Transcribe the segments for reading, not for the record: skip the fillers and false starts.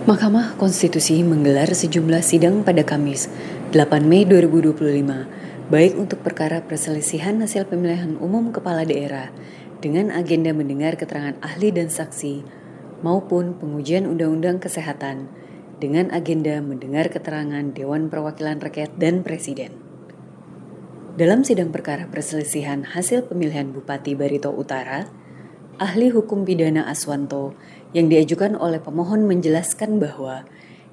Mahkamah Konstitusi menggelar sejumlah sidang pada Kamis, 8 Mei 2025, baik untuk perkara perselisihan hasil pemilihan umum kepala daerah dengan agenda mendengar keterangan ahli dan saksi maupun pengujian Undang-Undang Kesehatan dengan agenda mendengar keterangan Dewan Perwakilan Rakyat dan Presiden. Dalam sidang perkara perselisihan hasil pemilihan Bupati Barito Utara, ahli hukum pidana Aswanto yang diajukan oleh pemohon menjelaskan bahwa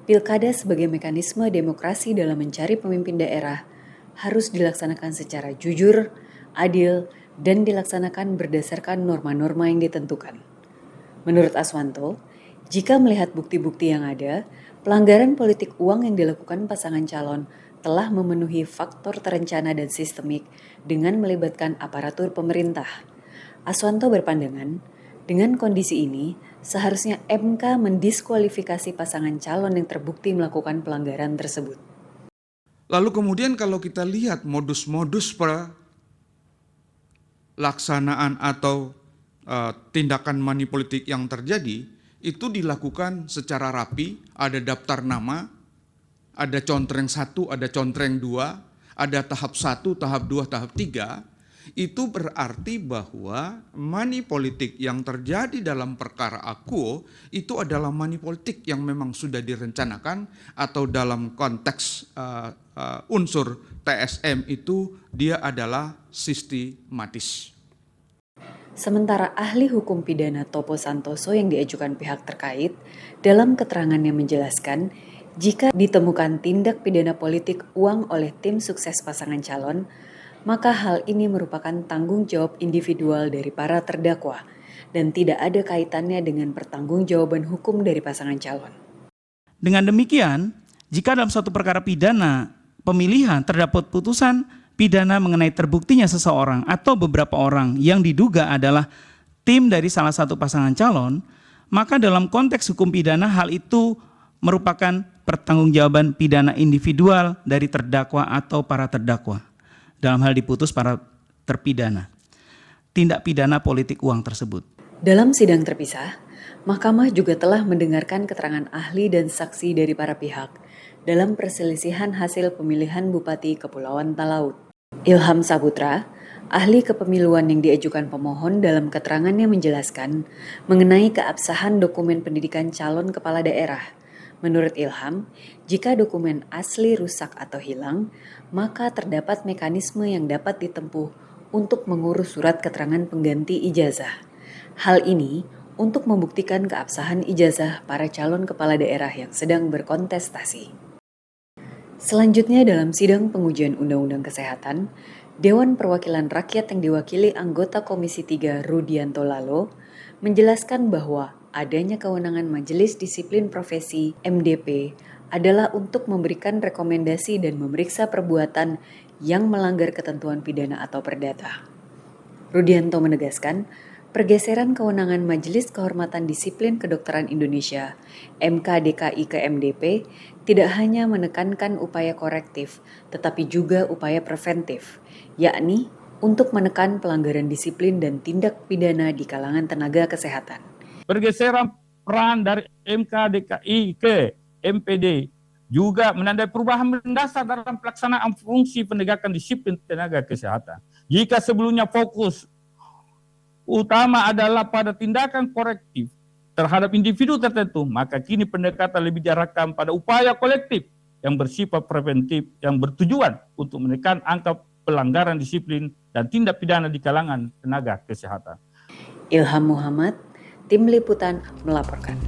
pilkada sebagai mekanisme demokrasi dalam mencari pemimpin daerah harus dilaksanakan secara jujur, adil, dan dilaksanakan berdasarkan norma-norma yang ditentukan. Menurut Aswanto, jika melihat bukti-bukti yang ada, pelanggaran politik uang yang dilakukan pasangan calon telah memenuhi faktor terencana dan sistemik dengan melibatkan aparatur pemerintah. Aswanto berpandangan, dengan kondisi ini, seharusnya MK mendiskualifikasi pasangan calon yang terbukti melakukan pelanggaran tersebut. Lalu kemudian kalau kita lihat modus-modus pelaksanaan atau tindakan money politik yang terjadi, itu dilakukan secara rapi, ada daftar nama, ada contreng 1, ada contreng 2, ada tahap 1, tahap 2, tahap 3, itu berarti bahwa money politik yang terjadi dalam perkara akuo itu adalah money politik yang memang sudah direncanakan atau dalam konteks unsur TSM itu dia adalah sistematis. Sementara ahli hukum pidana Topo Santoso yang diajukan pihak terkait dalam keterangannya menjelaskan jika ditemukan tindak pidana politik uang oleh tim sukses pasangan calon, maka hal ini merupakan tanggung jawab individual dari para terdakwa dan tidak ada kaitannya dengan pertanggungjawaban hukum dari pasangan calon. Dengan demikian, jika dalam suatu perkara pidana pemilihan terdapat putusan pidana mengenai terbuktinya seseorang atau beberapa orang yang diduga adalah tim dari salah satu pasangan calon, maka dalam konteks hukum pidana hal itu merupakan pertanggungjawaban pidana individual dari terdakwa atau para terdakwa. Dalam hal diputus para terpidana tindak pidana politik uang tersebut. Dalam sidang terpisah, Mahkamah juga telah mendengarkan keterangan ahli dan saksi dari para pihak dalam perselisihan hasil pemilihan Bupati Kepulauan Talaut. Ilham Saputra, ahli kepemiluan yang diajukan pemohon dalam keterangannya menjelaskan mengenai keabsahan dokumen pendidikan calon kepala daerah. Menurut Ilham, jika dokumen asli rusak atau hilang, maka terdapat mekanisme yang dapat ditempuh untuk mengurus surat keterangan pengganti ijazah. Hal ini untuk membuktikan keabsahan ijazah para calon kepala daerah yang sedang berkontestasi. Selanjutnya dalam sidang pengujian Undang-Undang Kesehatan, Dewan Perwakilan Rakyat yang diwakili anggota Komisi 3 Rudianto Lalo menjelaskan bahwa adanya kewenangan Majelis Disiplin Profesi MDP adalah untuk memberikan rekomendasi dan memeriksa perbuatan yang melanggar ketentuan pidana atau perdata. Rudianto menegaskan, pergeseran kewenangan Majelis Kehormatan Disiplin Kedokteran Indonesia (MKDKI) ke MDP tidak hanya menekankan upaya korektif, tetapi juga upaya preventif, yakni untuk menekan pelanggaran disiplin dan tindak pidana di kalangan tenaga kesehatan. Pergeseran peran dari MKDKI ke MPD juga menandai perubahan mendasar dalam pelaksanaan fungsi penegakan disiplin tenaga kesehatan. Jika sebelumnya fokus utama adalah pada tindakan korektif terhadap individu tertentu, maka kini pendekatan lebih diarahkan pada upaya kolektif yang bersifat preventif yang bertujuan untuk menekan angka pelanggaran disiplin dan tindak pidana di kalangan tenaga kesehatan. Ilham Muhammad, Tim Liputan melaporkan.